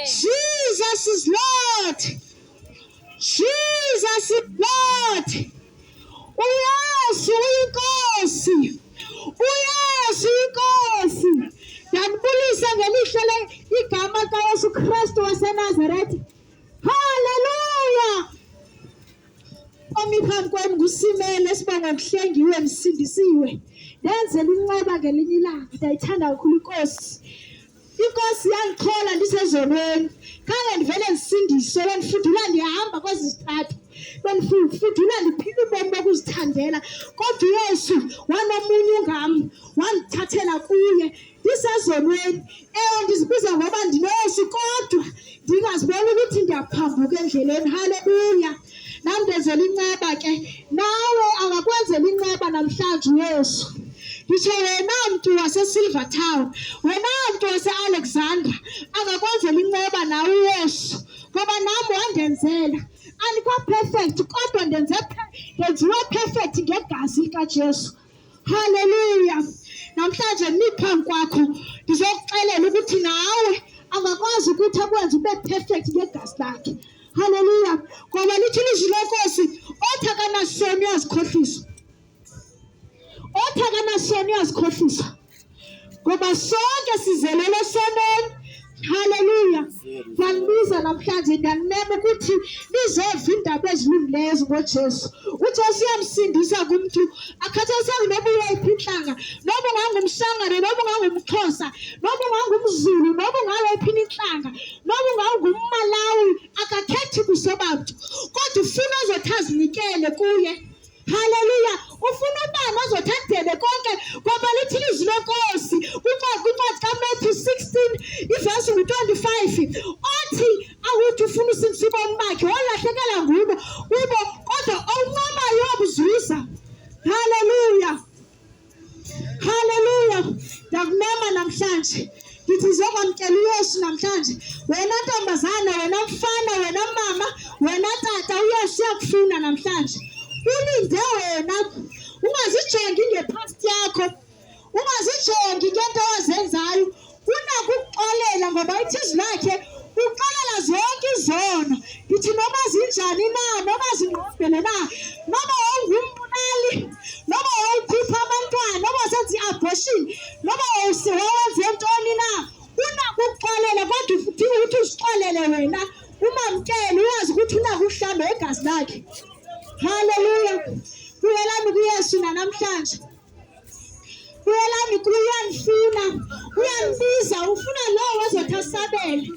Jesus is Lord. Jesus is Lord. Uyesu inkosi. Uyesu inkosi. Ndanibulisa ngelihle igama kaYesu Kristu waseNazaretha. Hallelujah. Omiphambi kwami nguSimele sibonga kuhlengiwe nisindisiwe. Ndenzela inqaba ngelinye ilanga. Ndayithanda kakhulu inkosi. Inkosi yangichola ndisezonweni. Khange ndivele ndisindiswe bendifudula ndihamba kwezithathu. Bendifudula ndiphila ubomi bokuzithandela. Kodwa uYesu wanomunye ungami wandithathela kuye ndisezonweni. Ndizibiza ngoba ndinoYesu kodwa ndingazibona ukuthi ndiyaphambuka endleleni. Haleluya. Nami ndenzela inqaba ke. Nawe angakwenzela inqaba namhlanje uYesu. Nditsho wena mntu waseSilver Town, wena mntu wase-Alexandra, angakwenzela inqaba nawe uYesu. Ngoba nami wandenzela. Andikwa-perfect kodwa ndenziwe perfect ngegazi likaJesu. Haleluya. Namhlanje niphambi kwakho ndizokuxelela ukuthi nawe angakwazi ukuthi akwenze ube perfect ngegazi lakhe. Haleluya. Ngoba lithi ilizwi lenkosi othi akanasoni uyazikhohlisa. Othi akanasoni uyazikhohlisa. Ngoba sonke sizelele soneni. Haleluya. Ngiyakubiza namhlanje ngiyanimema ukuthi nizova indaba ezilungileyo ngoJesu. uJesu uyamsindisa kumuntu akhathazeki noma uyiphi inhlanga, noma ungangumshangane, noma ungangumXhosa, noma ungangumZulu, noma ungawephi inhlanga, noma ungangumMalawi, akakhethi kusobantu. Kodwa ufuna uzothi azinikele kuye. Haleluya. Ufuna ubani ozothandele konke ngoba lithi ilizwi lenkosi kwincwadi kaMathewu 16 ivesi 25 othi awuthi ufuna usindisa ubomi bakhe walahlekela kubo kodwa owunqobayo uyabuzuza. Haleluya. Haleluya. Ndakumema namhlanje ngithi zokwamkela uYesu namhlanje. Wena ntombazana, wena mfana, wena mama, wena tata, uYesu uyakufuna namhlanje. Ulinde wena. Ungazijongi ngepast yakho. Ungazijongi ngento ozenzayo. Unako ukuxolela ngoba ithi izwi lakhe uxolela zonke izono. Ngithi noma zinjani na, noma zingqombele na, noma ungumnali, noma ukhipha abantwana uYesu namhlanje uyalami kuye uyanifuna uyanbiza ufuna lowo ozothi asabele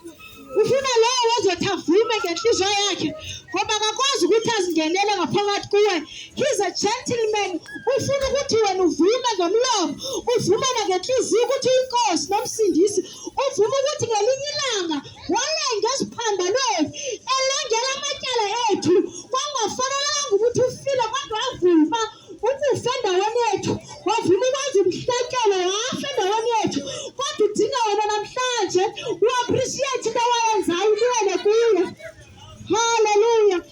ufuna lowo ozothi avume ngenhliziyo yakhe ngoba akakwazi ukuthi azingenele ngaphakathi kuwe. He's a gentleman. Ufuna ukuthi wena uvume ngomlomo uvume ngenhliziyo ukuthi inkosi nomsindisi uvume ukuthi ngelinye ilanga walenga esiphambanweni elengela amatyala ethu kwangafanelanga ukuthi ufile kodwa wavuma ukuthi endaweni yethu wavuma ukwenza umhlekelo wafa endaweni yethu kodwa udinga wena namhlanje u-appreciate into awayenzayo ubuyele kuye. Hallelujah.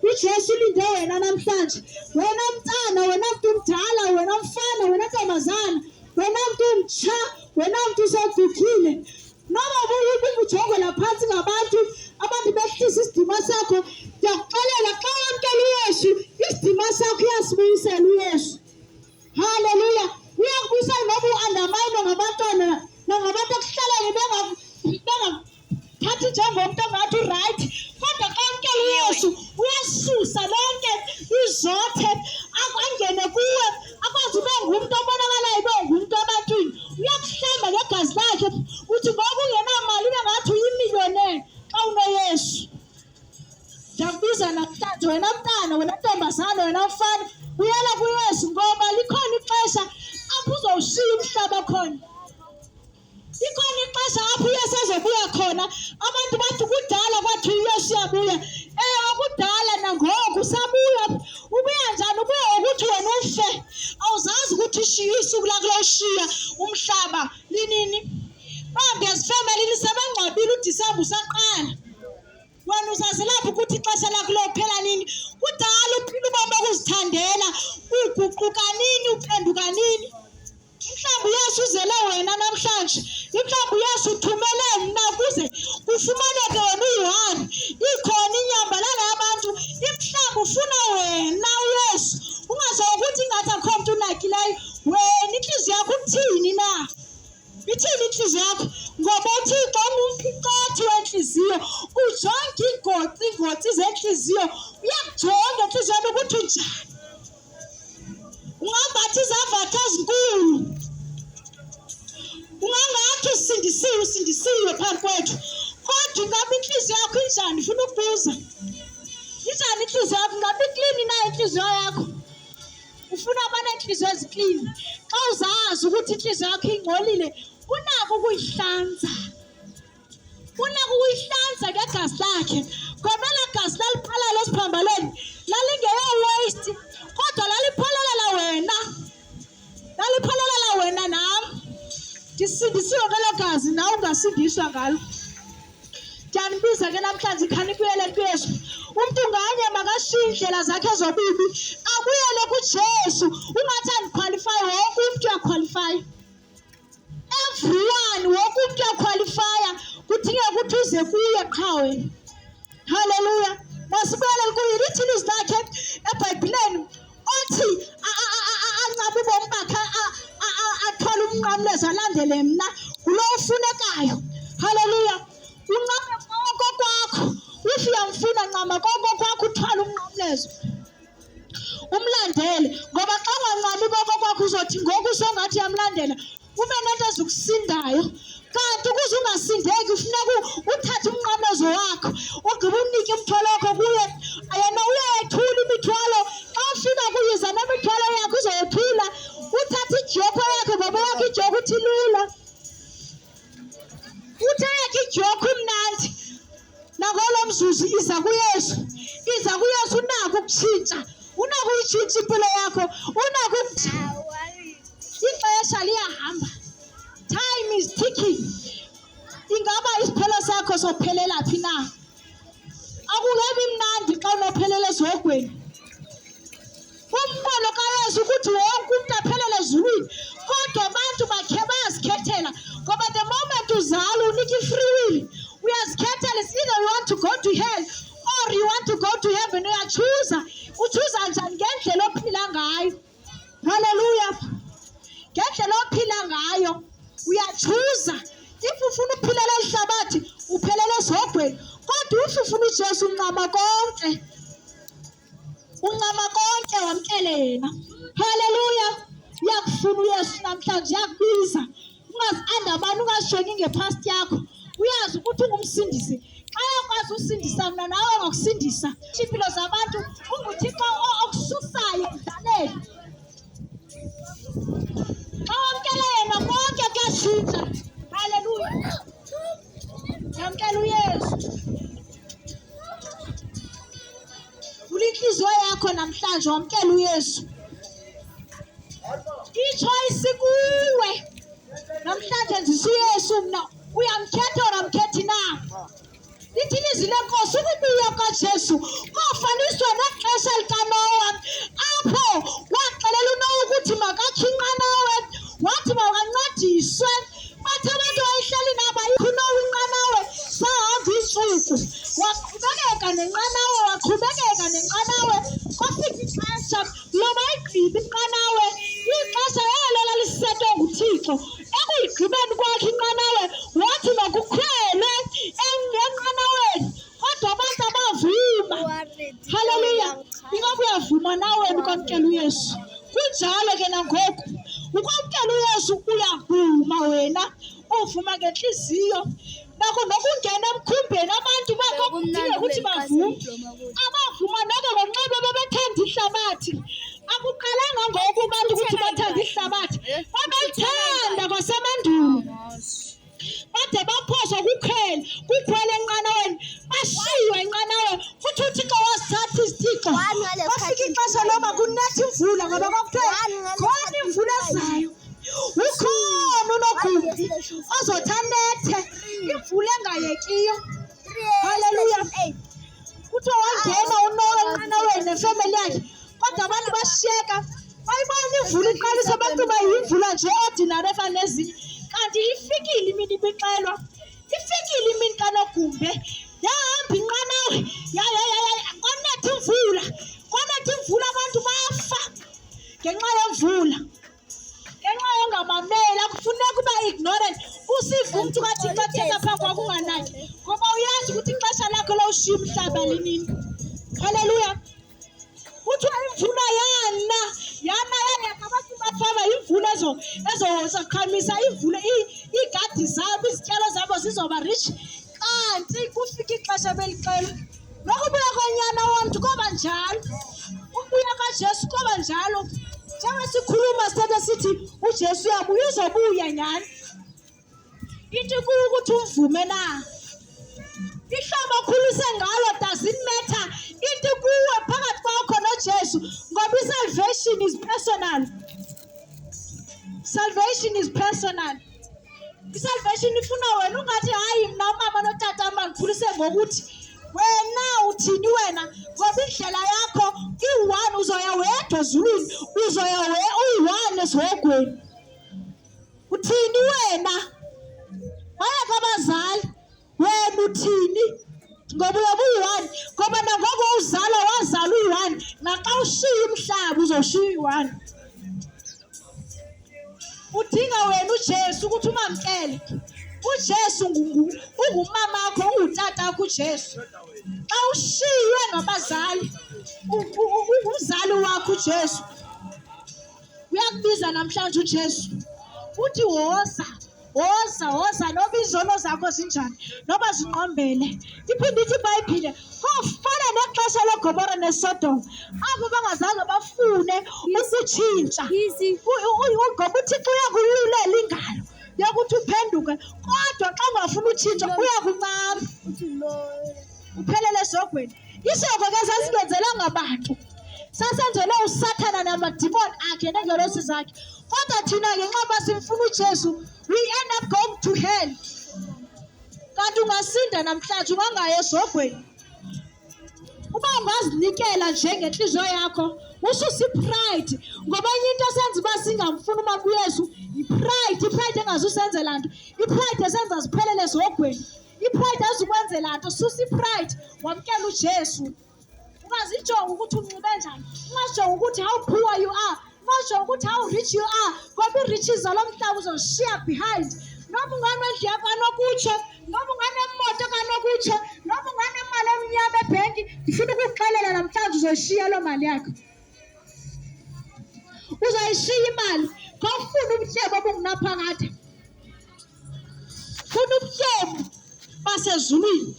uJesu ulinde wena namhlanje, wena mntana, wena mntu mdala, wena mfana, wena ntombazana, wena mntu mtsha, wena mntu usegugile, noma ubujongela phansi ngabantu abantu behlisa isidima sakho. Ndiyakuxelela xa wamkela uYesu isidima sakho uyasibuyisela uYesu. Hallelujah. Uyakubuyisela noba u-undermine ngabantwana nangabantu ekuhlaleni bengathathi njengomntu ongathi uright, kodwa xa wamkela uYesu uyasusa lonke izothe angene kuwe akwazi ube ngumntu obonakalayo ube ngumntu ebantwini. Uyakuhlamba ngegazi lakhe uthi ngoba ungenamali ube ngathi uyimiliyoneri xa unoYesu. Ndiyakubiza namhlanje wena mntana, wena ntombazana, wena mfana uyela kuYesu ngoba likhona ixesha apho uzowushiya umhlaba khona. Likhona ixesha apho uYesu ezobuya khona. Abantu bathi kudala kwathi uYesu uyabuya. Kudala nangoku usabuya. Ubuya njani? Ubuya ukuthi wena ufe. Awuzazi ukuthi ushiya isuku lakho loshiya umhlaba linini. Bambi ezifemelini sebengcwabile uDisemba usaqala. Wena uzazelapha ukuthi ixesha lakho lophela nini? Kudala uphila ubomi bokuzithandela, uguquka nini, uphenduka nini? Mhlawumbe uYesu uzele wena namhlanje. Mhlawumbe uYesu uthumele mna ukuze kufumaneke wena uyiwani. Ikhona inyambalala yabantu. Mhlawumbe ufuna wena uYesu. Ungazokuthi ngathi akho mntu unakileyo. Wena inhliziyo yakho uthini na? Ithini inhliziyo yakho? Ngoba uThixo ungumphikathi wenhliziyo. Ujonga ingotsi zenhliziyo. Uyakujonga enhliziyweni ukuthi unjani. Ungambathi izavatha ezinkulu. Ungangathi usindisiwe phambi kwethu. Kodwa ingabe inhliziyo yakho injani? Ufuna ukubuza. Injani inhliziyo yakho? Ingabe iklini na inhliziyo yakho? Ufuna abane inhliziyo eziklini. Xa uzazi ukuthi inhliziyo yakho ingcolile, unako ukuyihlanza. Unako ukuyihlanza ngegazi lakhe. Ngoba elagazi laliphalala esiphambalweni lalingeyo-waste, kodwa laliphalalela wena. Laliphalalela wena nami. Ndisindisiwe ngelo gazi nawe ungasindiswa ngalo. Ndiyanibiza ke namhlanje khani kuyele kuYesu. Umntu nganye makashiye indlela zakhe zobibi abuyele kuJesu. Ungathi andikhwalify, wonke umntu uyakhwalify. Everyone, wonke umntu uyakhwalifya. Kudingeka ukuthi uze kuye qha wena. Hallelujah. Masibuyele kuye. Lithi ilizwi lakhe eBhayibhileni othi ancabe ubomi bakhe athole umnqamlezo alandele mna ngulo ufunekayo. Hallelujah. Unqabe konke kwakho. If uyamfuna ncama konke kwakho uthwale umnqamlezo umlandele. Ngoba xa unganqabi konke kwakho uzothi ngoku usongathi uyamlandela ube nento ezikusindayo. Kanti ukuze ungasindeki ufuneka uthathe umnqamlezo wakho ugqiba unike imithwalo yakho kuye. Yena uyayethula imithwalo. Xa ufika kuyiza nemithwalo yakho uzoyethula. Uthathe ijoko yakhe ngoba yakho ijoko uthi lula. Uthathe ijoko imnandi. Nangolo mzuzu iza kuYesu. Iza kuYesu unako ukutshintsha. Unako uyitshintsha impilo yakho. Unako ixesha liyahamba. Time is ticking. Ingaba isiphelo sakho sophelela phi na? Akukebi mnandi xa unophelela ezogweni. Umbono kaYesu ukuthi wonke umntu aphelele ezulwini, kodwa abantu bakhe bayazikhethela. Ngoba the moment uzala unika i-free will, uyazikhethela. It's either you want to go to hell or you want to go to heaven. Uyachuza. Uchuza njani? Ngendlela ophila ngayo. Hallelujah. Ngendlela ophila ngayo uyachuza. If ufuna uphilela ehlabathi uphelela ezogweni, kodwa if ufuna uJesu uncama konke. Uncama konke. ke wamkele yena. Haleluya. Uyakufuna uYesu namhlanje, uyakubiza. Ungazi abantu ungashoni ngepast yakho. Uyazi ukuthi ungumsindisi. Xa yakwazi usindisa mna nawe ngakusindisa. Impilo zabantu unguThixo okususayo ekudaleni. Xa wamkele yena konke kuyashintsha. Haleluya. Yamkela uYesu. Vula inhliziyo yakho namhlanje wamkela uYesu. I-choice kuwe. Namhlanje nzisa uYesu mna. Uyamkhetha or amkhethi na? Lithini izwi lenkosi ukubuya kaJesu kofaniswa nexesha likaNowa apho waxelela uNowa ukuthi makakhe inqanawe, wathi makancediswe. Bathi abantu abayihleli nabo ayikho uNowa inqanawe, sahamba iintsuku. Waqhubekeka nenqanawe, kwafika ixesha loba ayigqibe inqanawe. Ixesha elo lalisetwe nguThixo. Ekuyigqibeni kwakhe inqanawe wathi makukhwelwe enqanaweni, kodwa abantu abavuma. Haleluya. Ingabe uyavuma nawe ukwamkela uYesu? Kunjalo ke nangoku ukwamkela uYesu uyavuma wena, uvuma ngenhliziyo nakho nokungena emkhumbeni. Abantu bakho kudinga ukuthi bavume. Abavuma noko ngonxeba bebethanda ihlabathi. Akuqalanga ngoku abantu ukuthi bathanda ihlabathi, babelithanda kwasemandulo. Bade baphoswa kukhwela enqanaweni, bashiywa enqanaweni. Futhi uThixo wasithatha izithixo. Kwafika ixesha loba kunetha imvula ngoba kwakuthiwa khona imvula ezayo. Ukhona uNogumbi ozothi anethe imvula engayekiyo. Haleluya. Kuthiwa wangena uNowa enqanaweni nefemeli yakhe, kodwa abantu bashiyeka. Bayibona imvula iqalisa bacinga yimvula nje ordinary efana nezinye. Kanti ifikile imini ibixelwa. Ifikile imini kaNogumbe. Yahamba inqanawe. Konetha imvula abantu bafa ngenxa yemvula. Ngenxa yongamamela kufuneka uba ignorant. Usiva umntu kaThixo athetha phaa kwakho unganaki. Ngoba uyazi ukuthi ixesha lakho lawushiya umhlaba linini. Haleluya. Kuthiwa imvula yana abantu bafama imvula ezochamisa imvula iigadi zabo, izityalo zabo zizoba rich. Kanti kufika ixesha belixelwa. Nokubuya konyana womntu koba njalo. Ukubuya kaJesu koba njalo. Njengoba sikhuluma sithi uJesu uyabuya, uzobuya nyhani. Into kuwe ukuthi umvume na. Ihlobo okhulise ngalo doesn't matter. Into kuwe phakathi kwakho noJesu ngoba salvation is personal. Salvation is personal. I-salvation ifuna wena ungathi hayi mna umama notata mandikhulise ngokuthi wena uthini wena, ngoba indlela yakho i-one uzoya wedwa ezulwini, uzoya uyi-one esihogweni. Uthini wena? Bayeka abazali, wena uthini? Ngoba uyobe uyi-one, ngoba nangoko wazala uyi-one, naxa ushiya umhlaba uzoshiya uyi-one. Udinga wena uJesu ukuthi umamkele. uJesu ungumama wakho, ungutata wakho uJesu. Xa ushiywe ngabazali, ungumzali wakho uJesu. Uyakubiza namhlanje uJesu. Uthi woza noba izono zakho zinjani, noba zinqombele. Iphinde ithi iBhayibhile kofana nexesha leGomora neSodom, abo bangazange bafune ukutshintsha. Ngoba uThixo uyakululela ingalo yokuthi uphenduke, kodwa xa ungafuni utshintsha uyakuncama uphelele esogweni. Isoko ke sasingenzelanga abantu, sasenzele uSathana namadimoni akhe nengelosi zakhe. Kodwa thina ngenxa simfuna uJesu, we end up going to hell. Kanti ungasinda namhlanje ungangaya esogweni. Uba ungazinikela nje ngenhliziyo yakho, ususa ipride. Ngoba enye into esenza uba singamfuni umama uYesu ipride. Ipride engazusenzela nto, ipride esenza siphelele esogweni, ipride ezikwenzela nto. Susa ipride, wamkela uJesu. Ungazijonga ukuthi unxibe njani, ungazijonga ukuthi how poor you are, ungazijonga ukuthi how rich you are, ngoba i-riches zalo mhlaba uzoshiya behind. Noma unganendlu yakho kanokutsho, noma unganemoto kanokutsho, noma unganemali emnyama ebhenki, ndifuna ukukuxelela namhlanje uzoshiya loo mali yakho. uzayishiya imali khawufuna ubuhlobo obungunaphakade funa ubuhlobo basezulwini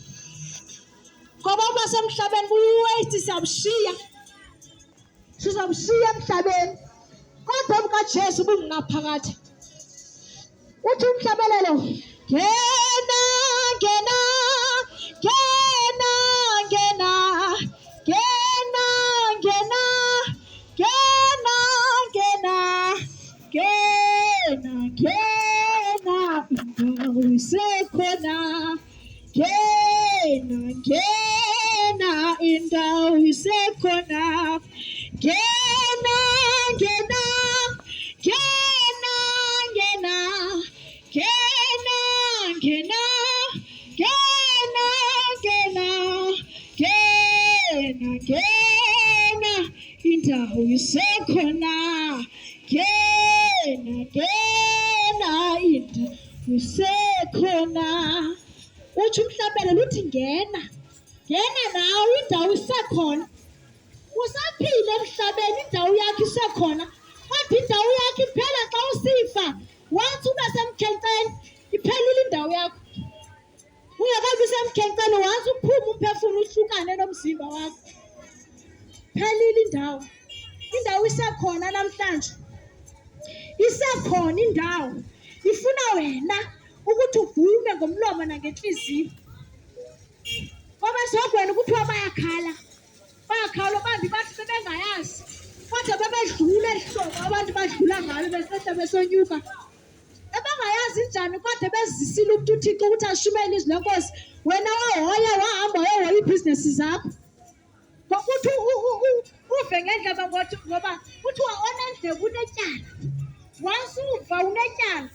ngoba basemhlabeni buwaste sizabushiya emhlabeni kodwa bukaJesu bungunaphakade uthi umhlabelelo ngena ngena ngena ngena ngena ngena ngena ngena ngena ngena indawo isekhona ngena ngena indawo isekhona ngena ngena ngena ngena ngena ngena ngena ngena ngena ngena indawo isekhona ngena ngena indawo isekhona uthi umhlabelo luthi ngena nawe indawo isekhona usaphile emhlabeni indawo yakho isekhona kodwa indawo yakho iphela xa usifa wathi ube semkhenkceni iphelile indawo yakho ungakabi semkhenkceni wathi uphuma umphefumulo uhlukane nomzimba wakho phelile indawo isekhona namhlanje isekhona indawo ifuna wena ukuthi uvume ngomlomo nangenhliziyo ngoba sogwena ukuthi bayakhala abantu bathi bebengayazi kodwa bebedlula ehlobo abantu badlula ngalo besehla besonyuka ebangayazi njani kodwa bezisile umuntu uThixo ukuthi ashumele izwi lenkosi wena wahoya wahamba wayohoya ibhizinesi zakho ngokuthi uve ngendleba ngoba kuthiwa onendlebe unetyala wasuva unetyala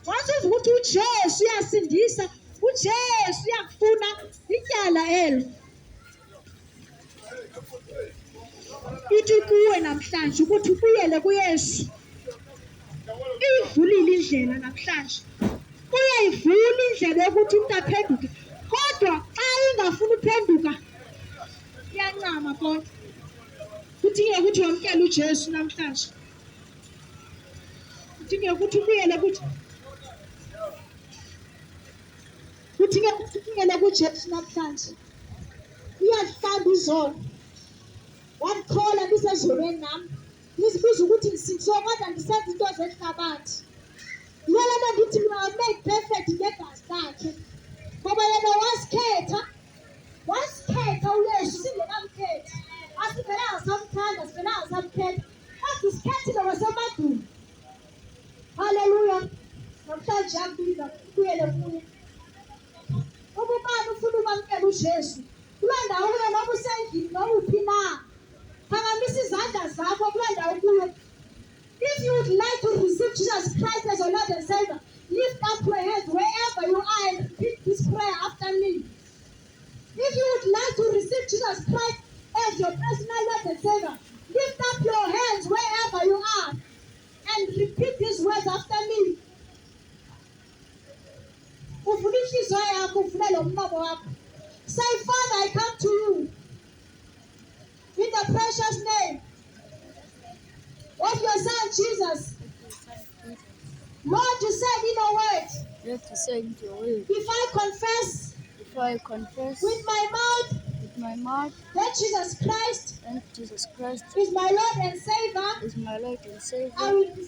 wasuva ukuthi uJesu uyasindisa uJesu uyakufuna ityala elo ithi kuwe namhlanje ukuthi ubuyele kuYesu ivulile indlela namhlanje uyayivula indlela yokuthi umuntu aphenduke kodwa xa ingafuni uphenduka iyancama kodwa kudingeka ukuthi wamkele uJesu namhlanje kudingeka ukuthi ubuyele kudingeka ukuthi ubuyele kuJesu namhlanje iyahlamba izolo wamkhola ndisezulwini nami ngizibuza ukuthi ngisindiswe kodwa ndisenza into zehlabathi yena ngithi mina made perfect ngegazi lakhe ngoba yena wasikhetha uYesu singekamkhethi asivelanga samthanda sivelanga samkhetha kodwa usikhethile wasemaduni haleluya namhlanje yakubiza ubuyele kuye ubani ufuna ukwamkela uJesu kule ndawo kuyo noma usendlini noma uphi na phakamisa izandla zakho kule ndawo kuyo. If you would like to receive Jesus Christ as your Lord and Savior, lift up your hands wherever you are and repeat this prayer after me. If you would like to receive Jesus Christ as your personal Lord and Savior, lift up your hands wherever you are and repeat these words after me. Say, Father, I come to you in the precious name of your Son Jesus. Lord, you said in your word, if I confess with my mouth that Jesus Christ is my Lord and Savior, I will be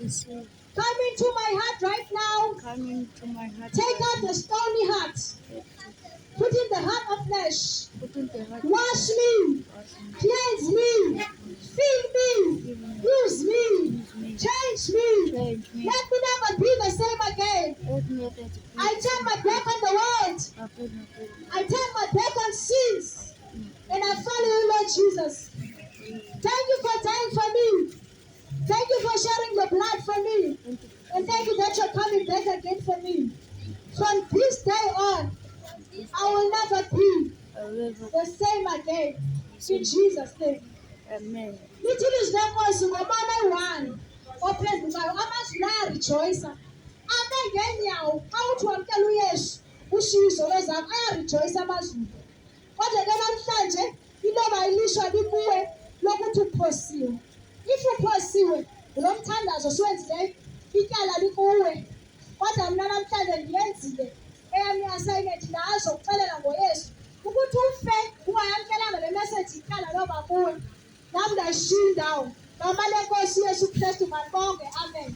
saved. Come into my heart right now. Take out the stony heart. Put in the heart of flesh. Wash me. Cleanse me. Fill me. Use me. Change me. Let me never be the same again. I turn my back on the world. I turn my back on sins. And I follow you, Lord Jesus. Thank you for dying for me. Thank you for sharing your blood for me. And thank you that you're coming back again for me. From this day on, I will never be the same again. In Jesus' name. Amen. Little is the voice of one. Open the Bible. I must not rejoice. I how to tell you yes. Which is always I rejoice. I must. What again? I'm saying, you know, my initial look to pursue. if uphosiwe ngulo mthandazo siwenzileyo, ityala likuwe. Kodwa mna namhlanje ndiyenzile eyam i-assignment ndazo kuxelela ngoYesu ukuthi ufe ungayamkelanga le message ityala loba kuwe. Nam ndayishiya indawo. Ngama lenkosi uYesu Kristu, malibonke. Amen.